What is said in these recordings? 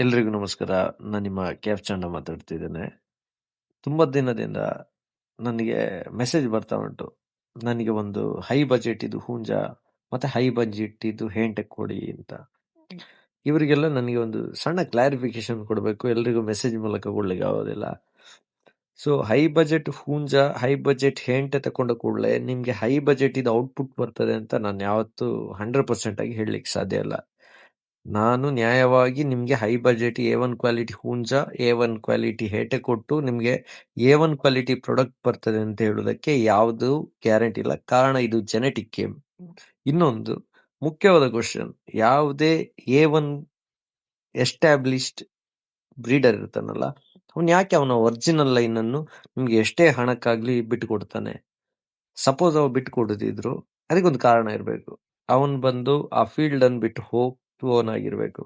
ಎಲ್ರಿಗೂ ನಮಸ್ಕಾರ. ನಾನು ನಿಮ್ಮ ಕೆಎಫ್ ಚಂದ ಮಾತಾಡ್ತಿದ್ದೇನೆ. ತುಂಬಾ ದಿನದಿಂದ ನನಗೆ ಮೆಸೇಜ್ ಬರ್ತಾ ಉಂಟು. ನನಗೆ ಒಂದು ಹೈ ಬಜೆಟ್ ಇದು ಹೂಂಜ ಮತ್ತೆ ಹೈ ಬಜೆಟ್ ಇದು ಹೇಂಟೆಕ್ ಕೊಡಿ ಅಂತ. ಇವರಿಗೆಲ್ಲ ನನಗೆ ಒಂದು ಸಣ್ಣ ಕ್ಲಾರಿಫಿಕೇಶನ್ ಕೊಡಬೇಕು. ಎಲ್ರಿಗೂ ಮೆಸೇಜ್ ಮೂಲಕ ಕೊಡ್ಲಿಕ್ಕೆ ಆಗೋದಿಲ್ಲ. ಸೊ ಹೈ ಬಜೆಟ್ ಹೂಂಜ, ಹೈ ಬಜೆಟ್ ಹೇಂಟೆ ತಕೊಂಡ ಕೂಡಲೇ ನಿಮ್ಗೆ ಹೈ ಬಜೆಟ್ ಇದು ಔಟ್ಪುಟ್ ಬರ್ತದೆ ಅಂತ ನಾನು ಯಾವತ್ತೂ 100% ಆಗಿ ಹೇಳಲಿಕ್ಕೆ ಸಾಧ್ಯ ಇಲ್ಲ. ನಾನು ನ್ಯಾಯವಾಗಿ ನಿಮ್ಗೆ ಹೈ ಬಜೆಟ್ A1 ಕ್ವಾಲಿಟಿ ಹೂಂಜ, A1 ಕ್ವಾಲಿಟಿ ಹೇಟೆ ಕೊಟ್ಟು ನಿಮ್ಗೆ A1 ಕ್ವಾಲಿಟಿ ಪ್ರಾಡಕ್ಟ್ ಬರ್ತದೆ ಅಂತ ಹೇಳುವುದಕ್ಕೆ ಯಾವುದು ಗ್ಯಾರಂಟಿ ಇಲ್ಲ. ಕಾರಣ ಇದು ಜೆನೆಟಿಕ್ ಗೇಮ್. ಇನ್ನೊಂದು ಮುಖ್ಯವಾದ ಕ್ವಶನ್, ಯಾವುದೇ A1 ಎಸ್ಟಾಬ್ಲಿಷ್ಡ್ ಬ್ರೀಡರ್ ಇರ್ತಾನಲ್ಲ, ಅವನು ಯಾಕೆ ಅವನ ಒರಿಜಿನಲ್ ಲೈನ್ ಅನ್ನು ನಿಮ್ಗೆ ಎಷ್ಟೇ ಹಣಕ್ಕಾಗ್ಲಿ ಬಿಟ್ಟು ಕೊಡ್ತಾನೆ? ಸಪೋಸ್ ಅವ ಬಿಟ್ಟು ಕೊಡದಿದ್ರು ಅದಕ್ಕೊಂದು ಕಾರಣ ಇರಬೇಕು. ಅವನ್ ಬಂದು ಆ ಫೀಲ್ಡ್ ಅನ್ನು ಬಿಟ್ಟು ಹೋಗುವವನಾಗಿರ್ಬೇಕು.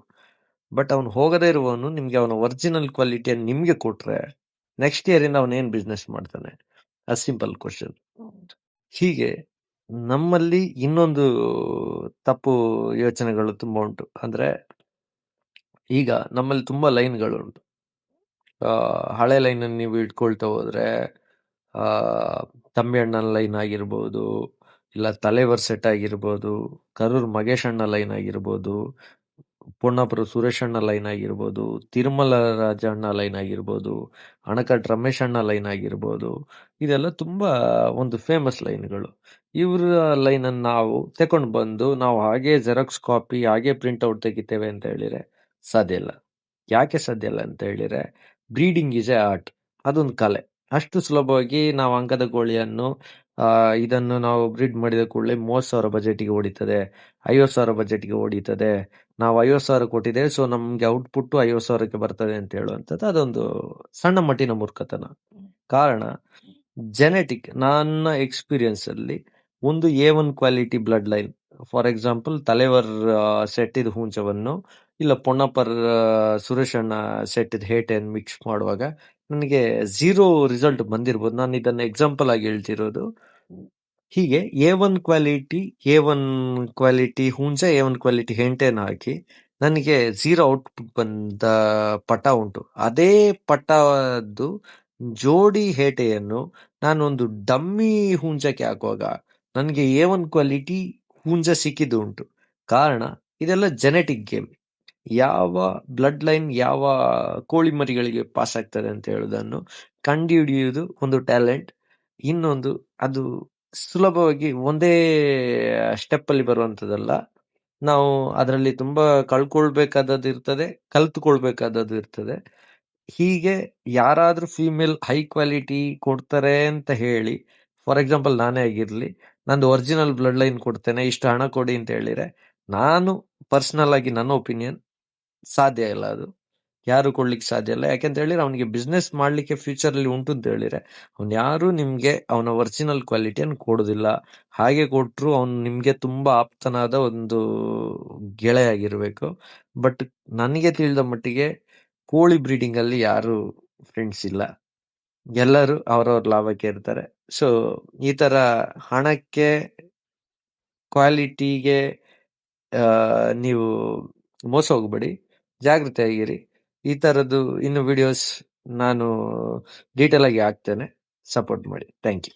ಬಟ್ ಅವನು ಹೋಗದೇ ಇರುವವನು ನಿಮ್ಗೆ ಅವನ ಒರಿಜಿನಲ್ ಕ್ವಾಲಿಟಿಯನ್ನು ನಿಮ್ಗೆ ಕೊಟ್ರೆ ನೆಕ್ಸ್ಟ್ ಇಯರ್ ಇಂದ ಅವನೇನ್ ಬಿಸ್ನೆಸ್ ಮಾಡ್ತಾನೆ? ಆ ಸಿಂಪಲ್ ಕ್ವಶನ್. ಹೀಗೆ ನಮ್ಮಲ್ಲಿ ಇನ್ನೊಂದು ತಪ್ಪು ಯೋಚನೆಗಳು ತುಂಬಾ ಉಂಟು. ಅಂದ್ರೆ ಈಗ ನಮ್ಮಲ್ಲಿ ತುಂಬಾ ಲೈನ್ಗಳು ಉಂಟು. ಹಳೆ ಲೈನ್ ಅನ್ನು ನೀವು ಇಟ್ಕೊಳ್ತಾ ಹೋದ್ರೆ ತಂಬಿ ಅಣ್ಣನ ಲೈನ್ ಆಗಿರ್ಬೋದು, ಇಲ್ಲ ತಲೆವರ್ ಸೆಟ್ ಆಗಿರ್ಬೋದು, ಕರೂರ್ ಮಗೇಶ್ ಅಣ್ಣ ಲೈನ್ ಆಗಿರ್ಬೋದು, ಪುಣ್ಣಪುರ ಸುರೇಶ್ ಅಣ್ಣ ಲೈನ್ ಆಗಿರ್ಬೋದು, ತಿರುಮಲ ರಾಜ ಅಣ್ಣ ಲೈನ್ ಆಗಿರ್ಬೋದು, ಅಣಕಟ್ ರಮೇಶ್ ಅಣ್ಣ ಲೈನ್ ಆಗಿರ್ಬೋದು, ಇದೆಲ್ಲ ತುಂಬಾ ಒಂದು ಫೇಮಸ್ ಲೈನ್ಗಳು. ಇವರ ಲೈನ್ ಅನ್ನು ನಾವು ತಕೊಂಡು ಬಂದು ನಾವು ಹಾಗೆ ಜೆರಾಕ್ಸ್ ಕಾಪಿ ಹಾಗೆ ಪ್ರಿಂಟ್ ಔಟ್ ತೆಗಿತೇವೆ ಅಂತ ಹೇಳಿದ್ರೆ ಸಾಧ್ಯ ಇಲ್ಲ. ಯಾಕೆ ಸಾಧ್ಯ ಇಲ್ಲ ಅಂತ ಹೇಳಿದ್ರೆ ಬ್ರೀಡಿಂಗ್ ಈಸ್ ಎ ಆರ್ಟ್, ಅದೊಂದು ಕಲೆ. ಅಷ್ಟು ಸುಲಭವಾಗಿ ನಾವು ಅಂಕದ ಕೋಳಿಯನ್ನು ಇದನ್ನು ನಾವು ಬ್ರೀಡ್ ಮಾಡಿದ ಕೂಡಲೇ 30,000 ಬಜೆಟ್ಗೆ ಹೊಡಿತದೆ, 50,000 ಬಜೆಟ್ಗೆ ಹೊಡಿತದೆ, ನಾವು 50,000 ಕೊಟ್ಟಿದ್ದೇವೆ ಸೊ ನಮ್ಗೆ ಔಟ್ಪುಟ್ 50,000ಕ್ಕೆ ಬರ್ತದೆ ಅಂತ ಹೇಳುವಂಥದ್ದು ಅದೊಂದು ಸಣ್ಣ ಮಟ್ಟಿನ ಮೂರ್ಖತನ. ಕಾರಣ ಜೆನೆಟಿಕ್. ನನ್ನ ಎಕ್ಸ್ಪೀರಿಯನ್ಸ್ ಅಲ್ಲಿ ಒಂದು A1 quality blood line, for example ತಲೆವರ್ ಸೆಟ್ ಇದು ಹೂಂಚವನ್ನು ಇಲ್ಲ ಪೊನ್ನಪ್ಪರ್ ಸುರೇಶ್ ಅಣ್ಣ ಸೆಟ್ ಇದು ಹೇಟೆಯನ್ನು ಮಿಕ್ಸ್ ಮಾಡುವಾಗ ನನಗೆ 0 ರಿಸಲ್ಟ್ ಬಂದಿರ್ಬೋದು. ನಾನು ಇದನ್ನ ಎಕ್ಸಾಂಪಲ್ ಆಗಿ ಹೇಳ್ತಿರೋದು. ಹೀಗೆ A1 ಕ್ವಾಲಿಟಿ ಹೂಂಜ, A1 ಕ್ವಾಲಿಟಿ ಹೆಂಟೆನ ಹಾಕಿ ನನಗೆ 0 ಔಟ್ಪುಟ್ ಬಂದ ಪಟ ಉಂಟು. ಅದೇ ಪಟದ್ದು ಜೋಡಿ ಹೇಟೆಯನ್ನು ನಾನೊಂದು ಡಮ್ಮಿ ಹೂಂಜಕ್ಕೆ ಹಾಕುವಾಗ ನನಗೆ A1 ಕ್ವಾಲಿಟಿ ಹೂಂಜ ಸಿಕ್ಕಿದ್ದು ಉಂಟು. ಕಾರಣ ಇದೆಲ್ಲ ಜೆನೆಟಿಕ್ ಗೇಮ್. ಯಾವ ಬ್ಲಡ್ ಲೈನ್ ಯಾವ ಕೋಳಿ ಮರಿಗಳಿಗೆ ಪಾಸ್ ಆಗ್ತದೆ ಅಂತ ಹೇಳುವುದನ್ನು ಕಂಡುಹಿಡಿಯುವುದು ಒಂದು ಟ್ಯಾಲೆಂಟ್. ಇನ್ನೊಂದು, ಅದು ಸುಲಭವಾಗಿ ಒಂದೇ ಸ್ಟೆಪ್ ಅಲ್ಲಿ ಬರುವಂತದಲ್ಲ. ನಾವು ಅದರಲ್ಲಿ ತುಂಬಾ ಕಳ್ಕೊಳ್ಬೇಕಾದದ್ದು ಇರ್ತದೆ, ಕಲ್ತುಕೊಳ್ಬೇಕಾದದ್ದು ಇರ್ತದೆ. ಹೀಗೆ ಯಾರಾದ್ರೂ ಫೀಮೇಲ್ ಹೈ ಕ್ವಾಲಿಟಿ ಕೊಡ್ತಾರೆ ಅಂತ ಹೇಳಿ, ಫಾರ್ ಎಕ್ಸಾಂಪಲ್ ನಾನೇ ಆಗಿರ್ಲಿ, ನಂದು ಒರಿಜಿನಲ್ ಬ್ಲಡ್ ಲೈನ್ ಕೊಡ್ತೇನೆ ಇಷ್ಟು ಹಣ ಕೊಡಿ ಅಂತ ಹೇಳಿದ್ರೆ, ನಾನು ಪರ್ಸನಲ್ ಆಗಿ ನನ್ನ ಒಪಿನಿಯನ್ ಸಾಧ್ಯ ಇಲ್ಲ. ಅದು ಯಾರು ಕೊಡ್ಲಿಕ್ಕೆ ಸಾಧ್ಯ ಇಲ್ಲ. ಯಾಕೆಂತ ಹೇಳಿದ್ರೆ ಅವನಿಗೆ ಬಿಸ್ನೆಸ್ ಮಾಡ್ಲಿಕ್ಕೆ ಫ್ಯೂಚರ್ ಅಲ್ಲಿ ಉಂಟು ಅಂತ ಹೇಳಿದ್ರೆ ಅವ್ನು ಯಾರು ನಿಮ್ಗೆ ಅವನ ಒರಿಜಿನಲ್ ಕ್ವಾಲಿಟಿಯನ್ನು ಕೊಡೋದಿಲ್ಲ. ಹಾಗೆ ಕೊಟ್ರು ಅವ್ನು ನಿಮ್ಗೆ ತುಂಬಾ ಆಪ್ತನಾದ ಒಂದು ಗೆಳೆಯ ಆಗಿರ್ಬೇಕು. ಬಟ್ ನನಗೆ ತಿಳಿದ ಮಟ್ಟಿಗೆ ಕೋಳಿ ಬ್ರೀಡಿಂಗ್ ಅಲ್ಲಿ ಯಾರು ಫ್ರೆಂಡ್ಸ್ ಇಲ್ಲ, ಎಲ್ಲರೂ ಅವರವ್ರ ಲಾಭಕ್ಕೆ ಇರ್ತಾರೆ. ಸೊ ಈ ತರ ಹಣಕ್ಕೆ ಕ್ವಾಲಿಟಿಗೆ ನೀವು ಮೋಸ ಹೋಗ್ಬೇಡಿ, ಜಾಗೃತಿ ಆಗಿರಿ. ಈ ತರದ್ದು ಇನ್ನು ವಿಡಿಯೋಸ್ ನಾನು ಡೀಟೇಲ್ ಆಗಿ ಹಾಕ್ತೇನೆ, ಸಪೋರ್ಟ್ ಮಾಡಿ. Thank you.